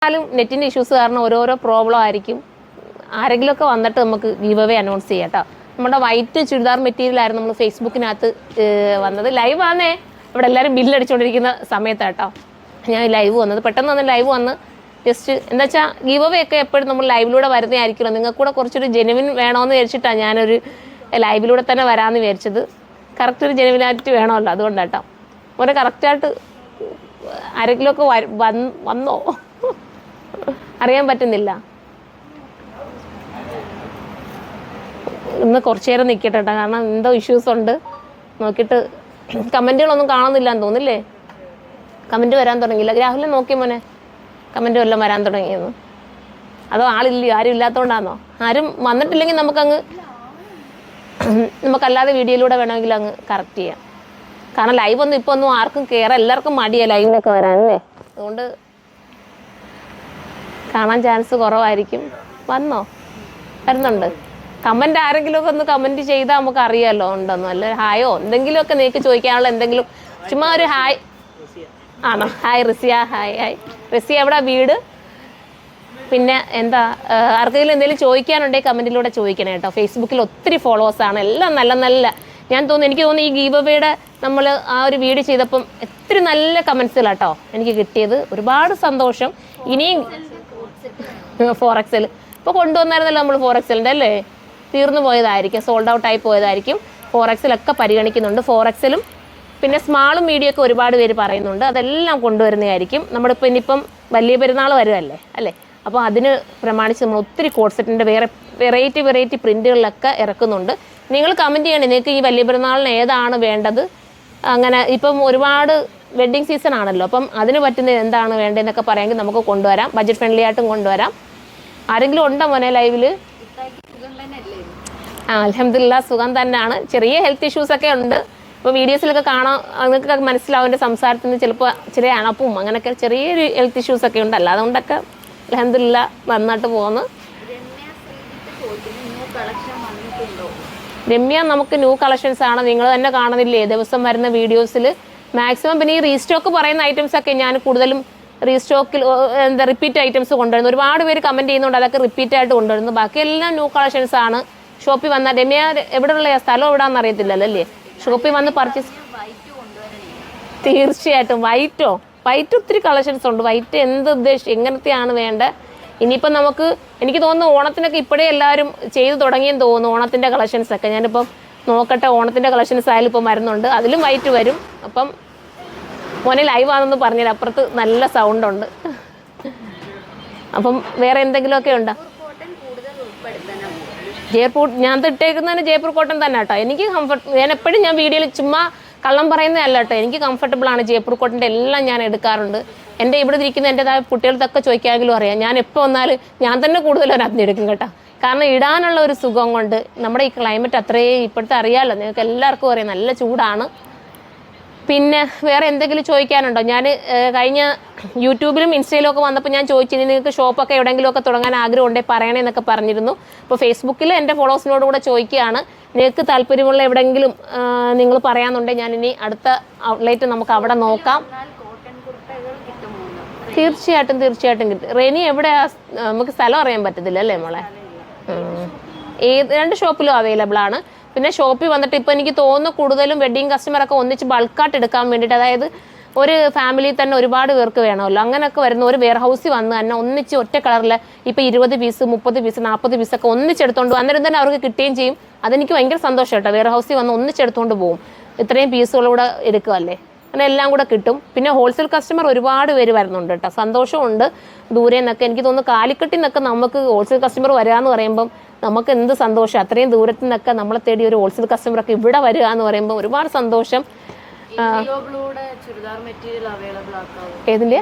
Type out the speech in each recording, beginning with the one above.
എന്നാലും നെറ്റിൻ്റെ ഇഷ്യൂസ് കാരണം ഓരോരോ പ്രോബ്ലം ആയിരിക്കും. ആരെങ്കിലുമൊക്കെ വന്നിട്ട് നമുക്ക് ഗീവ് അവേ അനൗൺസ് ചെയ്യാം കേട്ടോ. നമ്മുടെ വൈറ്റ് ചുരിദാർ മെറ്റീരിയലായിരുന്നു നമ്മൾ ഫേസ്ബുക്കിനകത്ത് വന്നത്. ലൈവ് വന്നേ, ഇവിടെ എല്ലാവരും ബില്ലടിച്ചുകൊണ്ടിരിക്കുന്ന സമയത്താട്ടോ ഞാൻ ലൈവ് വന്നത്. പെട്ടെന്ന് വന്ന് ലൈവ് വന്ന് ജസ്റ്റ് എന്താ വെച്ചാൽ ഗീവ് അവേ ഒക്കെ എപ്പോഴും നമ്മൾ ലൈവിലൂടെ വരുന്നതായിരിക്കുമല്ലോ. നിങ്ങൾക്ക് കൂടെ കുറച്ചൊരു ജെനുവിൻ വേണമെന്ന് വിചാരിച്ചിട്ടാണ് ഞാനൊരു ലൈവിലൂടെ തന്നെ വരാമെന്ന് വിചാരിച്ചത്. കറക്റ്റ് ഒരു ജെനുവിനായിട്ട് വേണമല്ലോ, അതുകൊണ്ടാട്ടോ. മോനെ കറക്റ്റായിട്ട് ആരെങ്കിലുമൊക്കെ വന്നോ അറിയാൻ പറ്റുന്നില്ല. ഇന്ന് കുറച്ച് നേരം നിൽക്കട്ടെ കേട്ടോ, കാരണം എന്തോ ഇഷ്യൂസ് ഉണ്ട്. നോക്കിയിട്ട് കമൻറ്റുകളൊന്നും കാണുന്നില്ല എന്ന് തോന്നില്ലേ. കമൻറ്റ് വരാൻ തുടങ്ങിയില്ല. രാഹുലിനെ നോക്കി മോനെ, കമൻറ്റ് വല്ലതും വരാൻ തുടങ്ങിയെന്ന്. അതോ ആളില്ലയോ, ആരും ഇല്ലാത്തതുകൊണ്ടാണോ? ആരും വന്നിട്ടില്ലെങ്കിൽ നമുക്കല്ലാതെ വീഡിയോയിലൂടെ വേണമെങ്കിൽ അങ്ങ് കറക്റ്റ് ചെയ്യാം. കാരണം ലൈവ് ഒന്നും ഇപ്പോൾ ഒന്നും ആർക്കും കയറാൻ, എല്ലാവർക്കും മടിയാണ് ലൈവിനൊക്കെ വരാനല്ലേ. അതുകൊണ്ട് കാണാൻ ചാൻസ് കുറവായിരിക്കും. വരുന്നുണ്ട്. കമൻറ്റ് ആരെങ്കിലുമൊക്കെ ഒന്ന് കമൻറ്റ് ചെയ്താൽ നമുക്ക് അറിയാമല്ലോ ഉണ്ടെന്നോ, അല്ല ഹായോ എന്തെങ്കിലുമൊക്കെ നിങ്ങൾക്ക് ചോദിക്കാനുള്ള എന്തെങ്കിലും, ചുമ്മാ ഒരു ഹായ് ആണോ. ഹായ് റിസിയ, ഹായ് റിസിയ, എവിടെ വീട്? പിന്നെ എന്താ, ആർക്കെങ്കിലും എന്തെങ്കിലും ചോദിക്കാനുണ്ടെങ്കിൽ കമൻറ്റിലൂടെ ചോദിക്കണേ കേട്ടോ. ഫേസ്ബുക്കിൽ ഒത്തിരി ഫോളോവേഴ്സാണ്, എല്ലാം നല്ല എനിക്ക് തോന്നുന്നു ഈ ഗീവ് അവേയുടെ നമ്മൾ ആ ഒരു വീഡിയോ ചെയ്തപ്പം ഒത്തിരി നല്ല കമൻസുകളാട്ടോ എനിക്ക് കിട്ടിയത്. ഒരുപാട് സന്തോഷം. ഇനിയും ഫോറക്സൽ ഇപ്പോൾ കൊണ്ടുവന്നായിരുന്നല്ലോ നമ്മൾ ഫോറക്സലിൻ്റെ അല്ലേ, തീർന്നു പോയതായിരിക്കും, സോൾഡ് ഔട്ട് ആയി പോയതായിരിക്കും. ഫോറക്സലൊക്കെ പരിഗണിക്കുന്നുണ്ട്. ഫോറക്സലും പിന്നെ സ്മാളും മീഡിയം ഒക്കെ ഒരുപാട് പേര് പറയുന്നുണ്ട്. അതെല്ലാം കൊണ്ടുവരുന്നതായിരിക്കും. നമ്മളിപ്പോൾ ഇനിയിപ്പം വലിയ പെരുന്നാൾ വരുമല്ലേ അല്ലേ, അപ്പോൾ അതിന് പ്രമാണിച്ച് നമ്മൾ ഒത്തിരി കോഡ് സെറ്റിൻ്റെ വേറെ വെറൈറ്റി പ്രിൻറ്റുകളിലൊക്കെ ഇറക്കുന്നുണ്ട്. നിങ്ങൾ കമൻറ്റ് ചെയ്യണേ, നിങ്ങൾക്ക് ഈ വലിയ പെരുന്നാളിന് ഏതാണ് വേണ്ടത്. അങ്ങനെ ഇപ്പം ഒരുപാട് വെഡ്ഡിങ് സീസൺ ആണല്ലോ, അപ്പം അതിന് പറ്റുന്ന എന്താണ് വേണ്ടതെന്നൊക്കെ പറയാമെങ്കിൽ നമുക്ക് കൊണ്ടുവരാം. ബഡ്ജറ്റ് ഫ്രണ്ട്ലി ആയിട്ടും കൊണ്ടുവരാം. ആരെങ്കിലും ഉണ്ടോ മോനെ ലൈവിൽ? അൽഹംദുലില്ലാ സുഖം തന്നെയാണ്. ചെറിയ ഹെൽത്ത് ഇഷ്യൂസൊക്കെ ഉണ്ട്. ഇപ്പോൾ വീഡിയോസിലൊക്കെ കാണാൻ നിങ്ങൾക്ക് മനസ്സിലാവും എൻ്റെ സംസാരത്തിൽ നിന്ന് ചിലപ്പോൾ ചെറിയ അണപ്പും അങ്ങനെയൊക്കെ ചെറിയൊരു ഹെൽത്ത് ഇഷ്യൂസൊക്കെ ഉണ്ട്. അല്ലാതെ കൊണ്ടൊക്കെ അൽഹംദുലില്ലാ നന്നായിട്ട് പോകുന്നു. രമ്യ, നമുക്ക് ന്യൂ കളക്ഷൻസ് ആണ്, നിങ്ങൾ തന്നെ കാണുന്നില്ലേ ദിവസം വരുന്ന വീഡിയോസിൽ മാക്സിമം. പിന്നെ ഈ റീസ്റ്റോക്ക് പറയുന്ന ഐറ്റംസൊക്കെ ഞാൻ കൂടുതലും റീസ്റ്റോക്കിൽ റിപ്പീറ്റ് ഐറ്റംസ് കൊണ്ടുവരുന്നു. ഒരുപാട് പേര് കമൻറ്റ് ചെയ്യുന്നുണ്ട്, അതൊക്കെ റിപ്പീറ്റായിട്ട് കൊണ്ടുവരുന്നു. ബാക്കിയെല്ലാം ന്യൂ കളക്ഷൻസ് ആണ്. ഷോപ്പിൽ വന്നാൽ രമ്യ എവിടെയുള്ള സ്ഥലം എവിടെയാണെന്ന് അറിയത്തില്ലല്ലോ അല്ലേ, ഷോപ്പിൽ വന്ന് പർച്ചേസ്. തീർച്ചയായിട്ടും വൈറ്റ് ഒത്തിരി കളക്ഷൻസ് ഉണ്ട്. വൈറ്റ് എങ്ങനത്തെയാണ് വേണ്ടത്. ഇനിയിപ്പം എനിക്ക് തോന്നുന്നു ഓണത്തിനൊക്കെ ഇപ്പോഴേ എല്ലാവരും ചെയ്തു തുടങ്ങിയെന്ന് തോന്നുന്നു, ഓണത്തിൻ്റെ കളക്ഷൻസൊക്കെ. ഞാനിപ്പം നോക്കട്ടെ, ഓണത്തിൻ്റെ കളക്ഷൻസ് ആയാലും ഇപ്പം വരുന്നുണ്ട്, അതിലും വൈറ്റ് വരും. അപ്പം മോനെ ലൈവ് ആണെന്ന് പറഞ്ഞില്ല, അപ്പുറത്ത് നല്ല സൗണ്ട് ഉണ്ട്. അപ്പം വേറെ എന്തെങ്കിലുമൊക്കെ ഉണ്ടോ? ജയ്പൂർ ഞാൻ ഇട്ടേക്കുന്നതിന് ജയ്പൂർ കോട്ടൺ തന്നെ കേട്ടോ. എനിക്ക് ഞാൻ എപ്പോഴും വീഡിയോയിൽ ചുമ്മാ കള്ളം പറയുന്നതല്ല കേട്ടോ, എനിക്ക് കംഫർട്ടബിളാണ്. ജയ്പൂർ കോട്ടൻ്റെ എല്ലാം ഞാൻ എടുക്കാറുണ്ട്. എൻ്റെ ഇവിടെ ഇരിക്കുന്ന എൻ്റെതായ കുട്ടികൾക്കൊക്കെ ചോദിക്കാമെങ്കിലും അറിയാം, ഞാൻ എപ്പോൾ വന്നാലും ഞാൻ തന്നെ കൂടുതലും അതിനകത്ത് എടുക്കും കേട്ടോ. കാരണം ഇടാനുള്ള ഒരു സുഖം കൊണ്ട്. നമ്മുടെ ഈ ക്ലൈമറ്റ് അത്രയും ഇപ്പോഴത്തെ അറിയാമല്ലോ, നിങ്ങൾക്ക് എല്ലാവർക്കും അറിയാം, നല്ല ചൂടാണ്. പിന്നെ വേറെ എന്തെങ്കിലും ചോദിക്കാനുണ്ടോ? ഞാൻ കഴിഞ്ഞ യൂട്യൂബിലും ഇൻസ്റ്റയിലും ഒക്കെ വന്നപ്പോൾ ഞാൻ ചോദിച്ചിരുന്നു, നിങ്ങൾക്ക് ഷോപ്പൊക്കെ എവിടെയെങ്കിലുമൊക്കെ തുടങ്ങാൻ ആഗ്രഹം ഉണ്ടെങ്കിൽ പറയണേ എന്നൊക്കെ പറഞ്ഞിരുന്നു. അപ്പോൾ ഫേസ്ബുക്കിൽ എൻ്റെ ഫോളോവേഴ്സിനോട് കൂടെ ചോദിക്കുകയാണ്, നിങ്ങൾക്ക് താല്പര്യമുള്ള എവിടെയെങ്കിലും നിങ്ങൾ പറയാമെന്നുണ്ടെങ്കിൽ ഞാനിനി അടുത്ത ഔട്ട്ലെറ്റ് നമുക്ക് അവിടെ നോക്കാം. തീർച്ചയായിട്ടും കിട്ടും. റെനി എവിടെയാ നമുക്ക് സ്ഥലം അറിയാൻ പറ്റത്തില്ല അല്ലേ മോളെ? 2 ഷോപ്പിലും അവൈലബിൾ ആണ്. പിന്നെ ഷോപ്പിൽ വന്നിട്ട് ഇപ്പോൾ എനിക്ക് തോന്നുന്നു കൂടുതലും വെഡ്ഡിങ് കസ്റ്റമറൊക്കെ ഒന്നിച്ച് ബൾക്കായിട്ട് എടുക്കാൻ വേണ്ടിയിട്ട്, അതായത് ഒരു ഫാമിലിയിൽ തന്നെ ഒരുപാട് പേർക്ക് വേണമല്ലോ, അങ്ങനെയൊക്കെ വരുന്ന ഒരു വെയർ ഹൗസിൽ വന്ന് തന്നെ ഒന്നിച്ച് ഒറ്റ കളറിൽ ഇപ്പോൾ 20 പീസ് 30 പീസ് 40 പീസൊക്കെ ഒന്നിച്ചെടുത്തോണ്ട് അന്നേരം തന്നെ അവർക്ക് കിട്ടുകയും ചെയ്യും. അതെനിക്ക് ഭയങ്കര സന്തോഷം കേട്ടോ. വെയർ ഹൗസിൽ വന്ന് ഒന്നിച്ചെടുത്തോണ്ട് പോകും, ഇത്രയും പീസുകളൂടെ എടുക്കുകയല്ലേ, അങ്ങനെ എല്ലാം കൂടെ കിട്ടും. പിന്നെ ഹോൾസെയിൽ കസ്റ്റമർ ഒരുപാട് പേര് വരുന്നുണ്ട് കേട്ടോ, സന്തോഷമുണ്ട്. ദൂരെ നിന്നൊക്കെ എനിക്ക് തോന്നുന്നു കാലിക്കട്ടിൽ നിന്നൊക്കെ നമുക്ക് ഹോൾസെയിൽ കസ്റ്റമർ വരികയെന്ന് പറയുമ്പം നമുക്ക് എന്ത് സന്തോഷം. അത്രയും ദൂരത്തു നിന്നൊക്കെ നമ്മളെ തേടി ഒരു ഹോൾസെയിൽ കസ്റ്റമറൊക്കെ ഇവിടെ വരിക എന്ന് പറയുമ്പോൾ ഒരുപാട് സന്തോഷം. ഏതിൻ്റെ?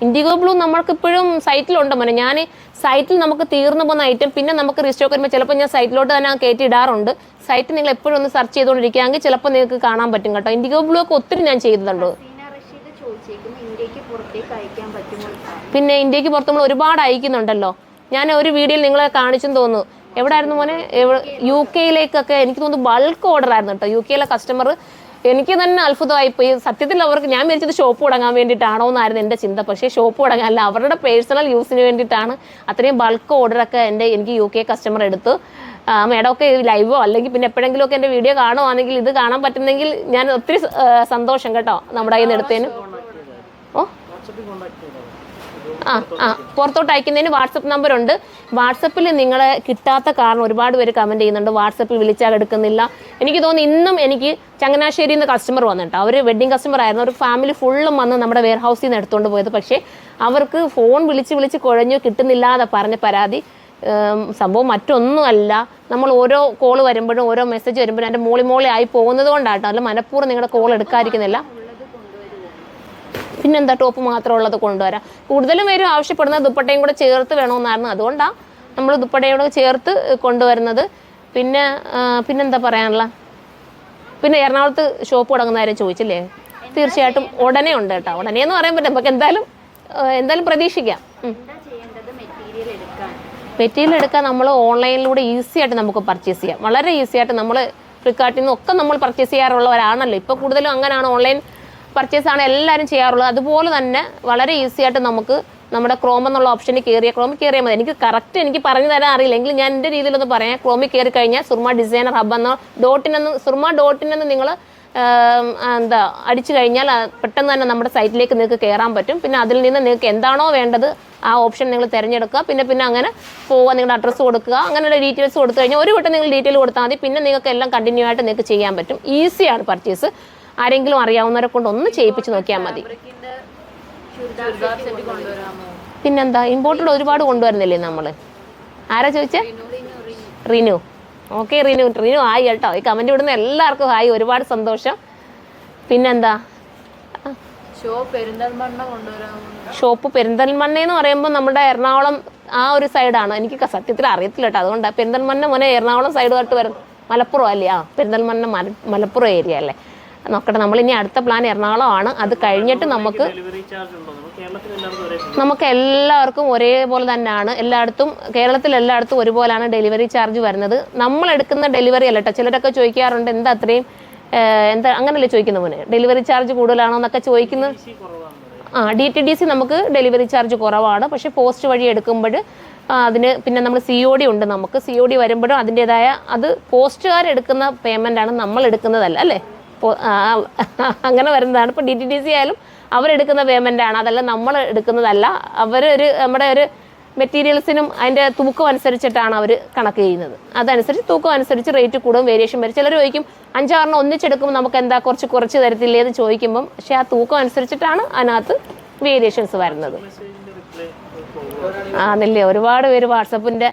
ഇൻഡിഗോ ബ്ലൂ നമ്മൾക്കിപ്പോഴും സൈറ്റിലുണ്ട് മോനെ. ഞാൻ സൈറ്റിൽ നമുക്ക് തീർന്നു പോകുന്ന ഐറ്റം പിന്നെ നമുക്ക് റീസ്റ്റോക്ക് വരുമ്പോൾ ചിലപ്പോൾ ഞാൻ സൈറ്റിലോട്ട് തന്നെ കയറ്റി ഇടാറുണ്ട്. സൈറ്റ് നിങ്ങൾ എപ്പോഴും ഒന്ന് സെർച്ച് ചെയ്തുകൊണ്ടിരിക്കുകയാണെങ്കിൽ ചിലപ്പോൾ നിങ്ങൾക്ക് കാണാൻ പറ്റും കേട്ടോ. ഇൻഡിഗോ ബ്ലൂ ഒക്കെ ഒത്തിരി ഞാൻ ചെയ്തിട്ടുണ്ട്. പിന്നെ ഇന്ത്യക്ക് പുറത്ത് നമ്മൾ ഒരുപാട് അയക്കുന്നുണ്ടല്ലോ. ഞാൻ ഒരു വീഡിയോയിൽ നിങ്ങളെ കാണിച്ചെന്ന് തോന്നുന്നു. എവിടെ ആയിരുന്നു മോനെ? UK യിലേക്കൊക്കെ എനിക്ക് തോന്നുന്നു ബൾക്ക് ഓർഡർ ആയിരുന്നു കേട്ടോ. UK യിലെ കസ്റ്റമർ എനിക്ക് തന്നെ അത്ഭുതമായിപ്പോയി. സത്യത്തിൽ അവർക്ക് ഞാൻ വിചാരിച്ചത് ഷോപ്പ് തുടങ്ങാൻ വേണ്ടിയിട്ടാണോ എന്നായിരുന്നു എൻ്റെ ചിന്ത. പക്ഷേ ഷോപ്പ് തുടങ്ങാനല്ല, അവരുടെ പേഴ്സണൽ യൂസിന് വേണ്ടിയിട്ടാണ് അത്രയും ബൾക്ക് ഓർഡറൊക്കെ എനിക്ക് UK കസ്റ്റമർ എടുത്തു. മേഡമൊക്കെ ലൈവോ അല്ലെങ്കിൽ പിന്നെ എപ്പോഴെങ്കിലും ഒക്കെ എൻ്റെ വീഡിയോ കാണുവാണെങ്കിൽ ഇത് കാണാൻ പറ്റുന്നെങ്കിൽ ഞാൻ ഒത്തിരി സന്തോഷം കേട്ടോ നമ്മുടെ കയ്യിൽ നിന്ന് എടുത്തതിന്. പുറത്തോട്ട് അയക്കുന്നതിന് വാട്സപ്പ് നമ്പർ ഉണ്ട്. വാട്സപ്പിൽ നിങ്ങളെ കിട്ടാത്ത കാരണം ഒരുപാട് പേര് കമൻറ്റ് ചെയ്യുന്നുണ്ട്, വാട്സപ്പിൽ വിളിച്ചാൽ എടുക്കുന്നില്ല. എനിക്ക് തോന്നുന്നു ഇന്നും എനിക്ക് ചങ്ങനാശ്ശേരിയിൽ നിന്ന് കസ്റ്റമർ വന്നിട്ടോ, അവർ വെഡ്ഡിങ് കസ്റ്റമർ ആയിരുന്നു. ഒരു ഫാമിലി ഫുള്ളും വന്ന് നമ്മുടെ വെയർ ഹൗസിൽ നിന്ന് എടുത്തുകൊണ്ട് പോയത്. പക്ഷേ അവർക്ക് ഫോൺ വിളിച്ച് കുഴഞ്ഞു കിട്ടുന്നില്ലാതെ പറഞ്ഞ പരാതി. സംഭവം മറ്റൊന്നുമല്ല, നമ്മൾ ഓരോ കോൾ വരുമ്പോഴും ഓരോ മെസ്സേജ് വരുമ്പോഴും എൻ്റെ മോളി ആയി പോകുന്നത് കൊണ്ടാട്ടോ, അല്ല മനഃപൂർവ്വം നിങ്ങളുടെ കോൾ എടുക്കാതിരിക്കുന്നില്ല. പിന്നെന്താ ടോപ്പ് മാത്രമുള്ളത് കൊണ്ടുവരാം. കൂടുതലും പേരും ആവശ്യപ്പെടുന്നത് ദുപ്പട്ടയും കൂടെ ചേർത്ത് വേണമെന്നായിരുന്നു. അതുകൊണ്ടാണ് നമ്മൾ ദുപ്പട്ടയോട് ചേർത്ത് കൊണ്ടുവരുന്നത്. പിന്നെന്താ പറയാനുള്ള, പിന്നെ എറണാകുളത്ത് ഷോപ്പ് തുടങ്ങുന്ന കാര്യം ചോദിച്ചില്ലേ? തീർച്ചയായിട്ടും ഉടനെ ഉണ്ട് കേട്ടോ. ഉടനെ എന്ന് പറയാൻ പറ്റും, നമുക്ക് എന്തായാലും പ്രതീക്ഷിക്കാം. മെറ്റീരിയൽ എടുക്കാൻ നമ്മൾ ഓൺലൈനിലൂടെ ഈസി ആയിട്ട് നമുക്ക് പർച്ചേസ് ചെയ്യാം. വളരെ ഈസി ആയിട്ട് നമ്മൾ ഫ്ലിപ്കാർട്ടിൽ നിന്നൊക്കെ നമ്മൾ പർച്ചേസ് ചെയ്യാറുള്ളവരാണല്ലോ. ഇപ്പോൾ കൂടുതലും അങ്ങനെയാണ്, ഓൺലൈൻ പർച്ചേസാണ് എല്ലാവരും ചെയ്യാറുള്ളത്. അതുപോലെ തന്നെ വളരെ ഈസി ആയിട്ട് നമുക്ക് നമ്മുടെ ക്രോം എന്നുള്ള ഓപ്ഷനിൽ കയറിയാൽ മതി. എനിക്ക് പറഞ്ഞു തരാൻ അറിയില്ല എങ്കിൽ ഞാൻ എൻ്റെ രീതിയിലൊന്ന് പറയാം. ക്രോമിൽ കയറി കഴിഞ്ഞാൽ സുർമ ഡിസൈനർ ഹബ് എന്ന സുർമ ഡോട്ടിനെന്ന് നിങ്ങൾ അടിച്ചു കഴിഞ്ഞാൽ പെട്ടെന്ന് തന്നെ നമ്മുടെ സൈറ്റിലേക്ക് നിങ്ങൾക്ക് കയറാൻ പറ്റും. പിന്നെ അതിൽ നിന്ന് നിങ്ങൾക്ക് എന്താണോ വേണ്ടത് ആ ഓപ്ഷൻ നിങ്ങൾ തിരഞ്ഞെടുക്കുക. പിന്നെ അങ്ങനെ പോവുക, നിങ്ങളുടെ അഡ്രസ്സ് കൊടുക്കുക, അങ്ങനെയുള്ള ഡീറ്റെയിൽസ് കൊടുത്തു കഴിഞ്ഞാൽ ഒരു വട്ടം നിങ്ങൾ ഡീറ്റെയിൽ കൊടുത്താൽ മതി. പിന്നെ നിങ്ങൾക്ക് എല്ലാം കണ്ടിന്യൂ ആയിട്ട് നിങ്ങൾക്ക് ചെയ്യാൻ പറ്റും. ഈസിയാണ് പർച്ചേസ്. ആരെങ്കിലും അറിയാവുന്നവരെ കൊണ്ട് ഒന്ന് ചെയ്യിപ്പിച്ച് നോക്കിയാൽ മതി. പിന്നെന്താ, ഇമ്പോർട്ടഡ് ഒരുപാട് കൊണ്ടുവരുന്നില്ലേ നമ്മൾ? ആരാ ചോദിച്ചേ? റിനു. ഓക്കെ റിനു ഹായ് കേട്ടോ. ഈ കമൻറ്റ് വിടുന്ന എല്ലാവർക്കും ഹായ്, ഒരുപാട് സന്തോഷം. പിന്നെന്താ, ഷോപ്പ് പെരിന്തൽമണ്ണ എന്ന് പറയുമ്പോൾ നമ്മുടെ എറണാകുളം ആ ഒരു സൈഡാണ്. എനിക്ക് സത്യത്തിൽ അറിയത്തില്ല കേട്ടോ, അതുകൊണ്ടാണ്. പെരിന്തൽമണ്ണ മോനെ എറണാകുളം സൈഡ് തൊട്ട് വരും, മലപ്പുറം അല്ലേ? പെരിന്തൽമണ്ണ മലപ്പുറം ഏരിയ അല്ലേ? നോക്കട്ടെ, നമ്മളിനി അടുത്ത പ്ലാൻ എറണാകുളമാണ്. അത് കഴിഞ്ഞിട്ട് നമുക്ക് എല്ലാവർക്കും ഒരേപോലെ തന്നെയാണ്. കേരളത്തിൽ എല്ലായിടത്തും ഒരുപോലെയാണ് ഡെലിവറി ചാർജ് വരുന്നത്. നമ്മൾ എടുക്കുന്ന ഡെലിവറി അല്ല കേട്ടോ. ചിലരൊക്കെ ചോദിക്കാറുണ്ട് എന്താ അത്രയും അങ്ങനല്ലേ ചോദിക്കുന്ന മോനെ, ഡെലിവറി ചാർജ് കൂടുതലാണോ എന്നൊക്കെ ചോദിക്കുന്നത്. DTDC നമുക്ക് ഡെലിവറി ചാർജ് കുറവാണ്. പക്ഷേ പോസ്റ്റ് വഴി എടുക്കുമ്പോൾ അതിന് പിന്നെ നമ്മൾ COD ഉണ്ട്. നമുക്ക് COD വരുമ്പോഴും അതിൻ്റെതായ അത് പോസ്റ്റുകാരെടുക്കുന്ന പേയ്മെൻ്റാണ്, നമ്മൾ എടുക്കുന്നതല്ല അല്ലേ? അങ്ങനെ വരുന്നതാണ്. ഇപ്പോൾ DTDC ആയാലും അവരെടുക്കുന്ന പേയ്മെൻ്റാണ്, അതല്ല നമ്മൾ എടുക്കുന്നതല്ല. നമ്മുടെ ഒരു മെറ്റീരിയൽസിനും അതിൻ്റെ തൂക്കം അനുസരിച്ചിട്ടാണ് അവർ കണക്ക് ചെയ്യുന്നത്. അതനുസരിച്ച് തൂക്കം അനുസരിച്ച് റേറ്റ് കൂടും, വേരിയേഷൻ വരും. ചിലർ ചോദിക്കും 5-6 ഒന്നിച്ചെടുക്കുമ്പോൾ നമുക്ക് എന്താ കുറച്ച് തരത്തില്ലേ എന്ന് ചോദിക്കുമ്പം, പക്ഷേ ആ തൂക്കം അനുസരിച്ചിട്ടാണ് അതിനകത്ത് വേരിയേഷൻസ് വരുന്നത്. ആണല്ലേ? ഒരുപാട് പേര് വാട്സപ്പിൻ്റെ,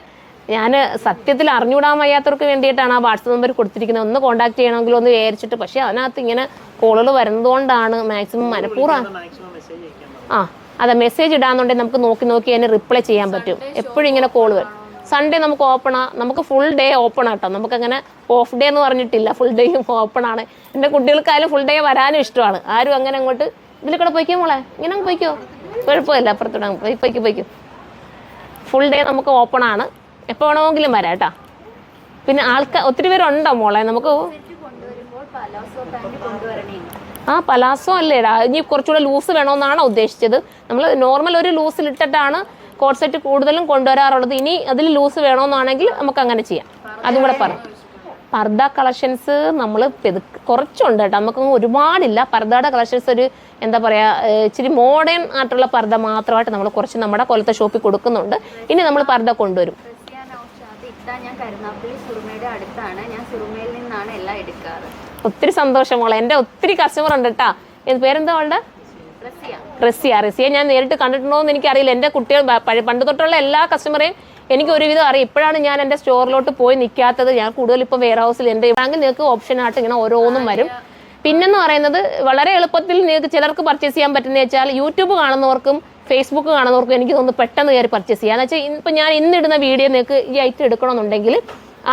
ഞാൻ സത്യത്തിൽ അറിഞ്ഞുകൂടാൻ വയ്യാത്തവർക്ക് വേണ്ടിയിട്ടാണ് ആ വാട്സപ്പ് നമ്പർ കൊടുത്തിരിക്കുന്നത്. ഒന്ന് കോൺടാക്ട് ചെയ്യണമെങ്കിൽ ഒന്ന് വിചാരിച്ചിട്ട്, പക്ഷേ അതിനകത്ത് ഇങ്ങനെ കോളുകൾ വരുന്നതുകൊണ്ടാണ് മാക്സിമം മനഃപൂർവ്വം. അതെ, മെസ്സേജ് ഇടാന്നുണ്ടെങ്കിൽ നമുക്ക് നോക്കി അതിന് റിപ്ലൈ ചെയ്യാൻ പറ്റും. എപ്പോഴും ഇങ്ങനെ കോൾ വരും. സൺഡേ നമുക്ക് നമുക്ക് ഫുൾ ഡേ ഓപ്പൺ ആട്ടോ. നമുക്കങ്ങനെ ഓഫ് ഡേ എന്ന് പറഞ്ഞിട്ടില്ല, ഫുൾ ഡേയും ഓപ്പൺ ആണ്. എൻ്റെ കുട്ടികൾക്കായാലും ഫുൾ ഡേ വരാനും ഇഷ്ടമാണ്. ആരും അങ്ങനെ അങ്ങോട്ട് ഇതിൽ കൂടെ പോയിക്കോ മോളെ, ഇങ്ങനെ അങ്ങ് പോയിക്കോ, കുഴപ്പമില്ല, അപ്പുറത്തോടെ പോയിക്കോ. ഫുൾ ഡേ നമുക്ക് ഓപ്പൺ ആണ്, എപ്പോൾ വേണമെങ്കിലും വരാം കേട്ടോ. പിന്നെ ഒത്തിരി പേരുണ്ടോ മോളെ? നമുക്ക് പലാസോ അല്ലേടാ, ഇനി കുറച്ചുകൂടെ ലൂസ് വേണമെന്നാണോ ഉദ്ദേശിച്ചത്? നമ്മൾ നോർമൽ ഒരു ലൂസിലിട്ടിട്ടാണ് കോട്ട് സെറ്റ് കൂടുതലും കൊണ്ടുവരാറുള്ളത്. ഇനി അതിൽ ലൂസ് വേണമെന്നാണെങ്കിൽ നമുക്ക് അങ്ങനെ ചെയ്യാം. അതും കൂടെ പറഞ്ഞു. പർദ്ദ കളക്ഷൻസ് നമ്മൾ കുറച്ചുണ്ട് കേട്ടോ, നമുക്കൊന്നും ഒരുപാടില്ല. പർദ്ദയുടെ കളക്ഷൻസ് ഒരു എന്താ പറയുക, ഇച്ചിരി മോഡേൺ ആയിട്ടുള്ള പർദ്ദ മാത്രമായിട്ട് നമ്മൾ കുറച്ച് നമ്മുടെ കൊല്ലത്തെ ഷോപ്പിൽ കൊടുക്കുന്നുണ്ട്. ഇനി നമ്മൾ പർദ്ദ കൊണ്ടുവരും. ഞാൻ കരുനാപ്പള്ളി സുറുമയുടെ അടുത്താണ്. ഞാൻ സുറുമയിൽ നിന്നാണ് എല്ലാം എടുക്കാറ്. ഒത്തിരി സന്തോഷം മോളെ. എൻ്റെ ഒത്തിരി കസ്റ്റമർ ഉണ്ട് കേട്ടോ. പേരെന്താ അവളുടെ? റസിയ. ഞാൻ നേരിട്ട് കണ്ടിട്ടുണ്ടോ എന്ന് എനിക്കറിയില്ല. എൻ്റെ കുട്ടികൾ പണ്ട് തൊട്ടുള്ള എല്ലാ കസ്റ്റമറേയും എനിക്ക് ഒരുവിധം അറിയാം. ഇപ്പോഴാണ് ഞാൻ എൻ്റെ സ്റ്റോറിലോട്ട് പോയി നിൽക്കാത്തത്. ഞാൻ കൂടുതൽ ഇപ്പോൾ വെയർ ഹൗസിൽ എൻ്റെ ബാങ്കിൽ നിങ്ങൾക്ക് ഓപ്ഷനായിട്ട് ഇങ്ങനെ ഓരോന്നും വരും. പിന്നെന്ന് പറയുന്നത് വളരെ എളുപ്പത്തിൽ നിങ്ങൾക്ക് ചിലർക്ക് പർച്ചേസ് ചെയ്യാൻ പറ്റുന്നത് വെച്ചാൽ യൂട്യൂബ് കാണുന്നവർക്കും ഫേസ്ബുക്ക് കാണുന്നവർക്കും എനിക്ക് തോന്നുന്നു പെട്ടെന്ന് കയറി പർച്ചേസ് ചെയ്യാം. എന്ന് വെച്ചാൽ ഇപ്പം ഞാൻ ഇന്നിടുന്ന വീഡിയോ നിങ്ങൾക്ക് ഈ ഐറ്റം എടുക്കണമെന്നുണ്ടെങ്കിൽ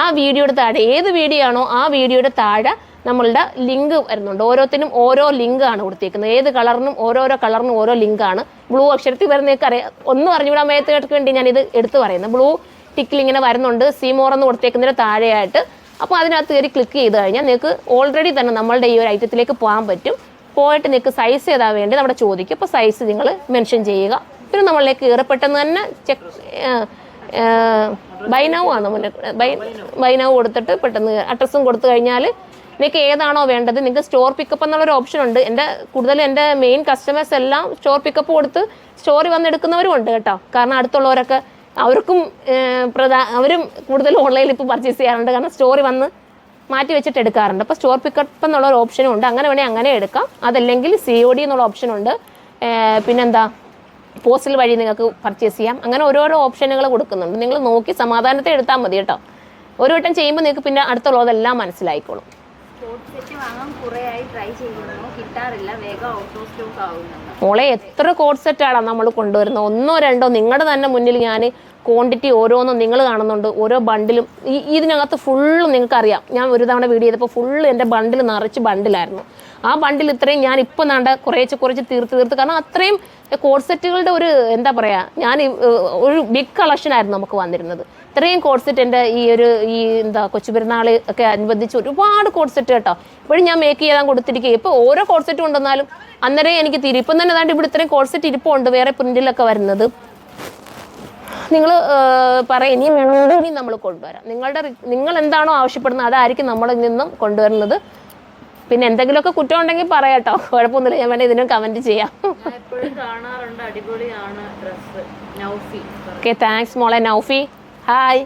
ആ വീഡിയോയുടെ താഴെ ഏത് വീഡിയോ ആണോ ആ വീഡിയോയുടെ താഴെ നമ്മളുടെ ലിങ്ക് വരുന്നുണ്ട്. ഓരോത്തിനും ഓരോ ലിങ്കാണ് കൊടുത്തേക്കുന്നത്. ഏത് കളറിനും ഓരോരോ കളറിനും ഓരോ ലിങ്കാണ്. ബ്ലൂ അക്ഷരത്തിൽ വരുന്നതൊക്കെ അറിയാം. ഒന്നും അറിഞ്ഞുകൂടാൻ മേത്തേക്ക് വേണ്ടി ഞാനിത് എടുത്ത് പറയുന്നത്. ബ്ലൂ ടിക്കിൽ ഇങ്ങനെ വരുന്നുണ്ട്. സീമോർ എന്ന് കൊടുത്തേക്കുന്നതിന് താഴെയായിട്ട് അപ്പോൾ അതിനകത്ത് കയറി ക്ലിക്ക് ചെയ്ത് കഴിഞ്ഞാൽ നിങ്ങൾക്ക് ഓൾറെഡി തന്നെ നമ്മളുടെ ഈ ഒരു ഐറ്റത്തിലേക്ക് പോകാൻ പറ്റും. പോയിട്ട് നിങ്ങൾക്ക് സൈസ് ഏതാ വേണ്ടി നമ്മുടെ ചോദിക്കും. അപ്പോൾ സൈസ് നിങ്ങൾ മെൻഷൻ ചെയ്യുക. പിന്നെ നമ്മളിലേക്ക് കയറി പെട്ടെന്ന് തന്നെ ബൈനവ് ആണ് മുന്നേ ബൈനവ് കൊടുത്തിട്ട് പെട്ടെന്ന് അഡ്രസ്സും കൊടുത്തു കഴിഞ്ഞാൽ നിങ്ങൾക്ക് ഏതാണോ വേണ്ടത് നിങ്ങൾക്ക് സ്റ്റോർ പിക്കപ്പ് എന്നുള്ളൊരു ഓപ്ഷൻ ഉണ്ട്. കൂടുതൽ എൻ്റെ മെയിൻ കസ്റ്റമേഴ്സ് എല്ലാം സ്റ്റോർ പിക്കപ്പ് കൊടുത്ത് സ്റ്റോറി വന്നെടുക്കുന്നവരും ഉണ്ട് കേട്ടോ. കാരണം അടുത്തുള്ളവരൊക്കെ അവരും കൂടുതൽ ഓൺലൈനിൽ ഇപ്പോൾ പർച്ചേസ് ചെയ്യാറുണ്ട്. കാരണം സ്റ്റോറി വന്ന് മാറ്റി വെച്ചിട്ട് എടുക്കാറുണ്ട്. അപ്പോൾ സ്റ്റോർ പിക്കപ്പ് എന്നുള്ള ഒരു ഓപ്ഷനും ഉണ്ട്. അങ്ങനെ വേണമെങ്കിൽ അങ്ങനെ എടുക്കാം. അതല്ലെങ്കിൽ COD എന്നുള്ള ഓപ്ഷൻ ഉണ്ട്. പിന്നെന്താ പോസ്റ്റൽ വഴി നിങ്ങൾക്ക് പർച്ചേസ് ചെയ്യാം. അങ്ങനെ ഓരോരോ ഓപ്ഷനുകൾ കൊടുക്കുന്നുണ്ട്. നിങ്ങൾ നോക്കി സമാധാനത്തെ എടുത്താൽ മതി കേട്ടോ. ഒരു വട്ടം ചെയ്യുമ്പോൾ നിങ്ങൾക്ക് പിന്നെ അടുത്തുള്ളതെല്ലാം മനസ്സിലായിക്കോളും. മോളെ എത്ര കോഡ് സെറ്റാണ് നമ്മൾ കൊണ്ടുവരുന്നത്? 1 or 2 നിങ്ങളുടെ തന്നെ മുന്നിൽ ഞാൻ ക്വാണ്ടിറ്റി ഓരോന്നും നിങ്ങൾ കാണുന്നുണ്ട്. ഓരോ ബണ്ടിലും ഇതിനകത്ത് ഫുള്ള് നിങ്ങൾക്കറിയാം. ഞാൻ ഒരു തവണ വീഡിയോ ചെയ്തപ്പോൾ ഫുള്ള് എൻ്റെ ബണ്ടിൽ നിറച്ച് ബണ്ടിലായിരുന്നു. ആ ബണ്ടിൽ ഇത്രയും ഞാൻ ഇപ്പോൾ നാണ്ട കുറച്ച് തീർത്ത് കാരണം അത്രയും കോഡ് സെറ്റുകളുടെ ഒരു എന്താ പറയുക, ഞാൻ ഒരു ബിഗ് കളക്ഷനായിരുന്നു നമുക്ക് വന്നിരുന്നത്. ഇത്രയും കോഡ് സെറ്റ് എൻ്റെ ഈ കൊച്ചു പെരുന്നാൾ ഒക്കെ അനുബന്ധിച്ച് ഒരുപാട് കോഡ് സെറ്റ് കേട്ടോ. ഇപ്പോഴും ഞാൻ മേക്ക് ചെയ്യാൻ കൊടുത്തിരിക്കുക. ഇപ്പോൾ ഓരോ കോഡ് സെറ്റ് കൊണ്ടുവന്നാലും അന്നേരം എനിക്ക് തീരും. ഇപ്പം തന്നെ ഏതാണ്ട് ഇവിടെ ഇത്രയും കോഡ് സെറ്റ് ഇരിപ്പുണ്ട് വേറെ പ്രിന്റിലൊക്കെ വരുന്നത്. നിങ്ങൾ പറയാം ഇനിയും വേണമെങ്കിൽ ഇനി നമ്മൾ കൊണ്ടുവരാം. നിങ്ങൾ എന്താണോ ആവശ്യപ്പെടുന്നത് അതായിരിക്കും നമ്മളിൽ നിന്നും കൊണ്ടുവരുന്നത്. പിന്നെ എന്തെങ്കിലുമൊക്കെ കുറ്റം ഉണ്ടെങ്കിൽ പറയാട്ടോ, കുഴപ്പമൊന്നുമില്ല. ഞാൻ വേണേൽ ഇതിനും കമൻറ്റ് ചെയ്യാം. ഓക്കെ, താങ്ക്സ് മോളെ നൗഫി. ഹായ്.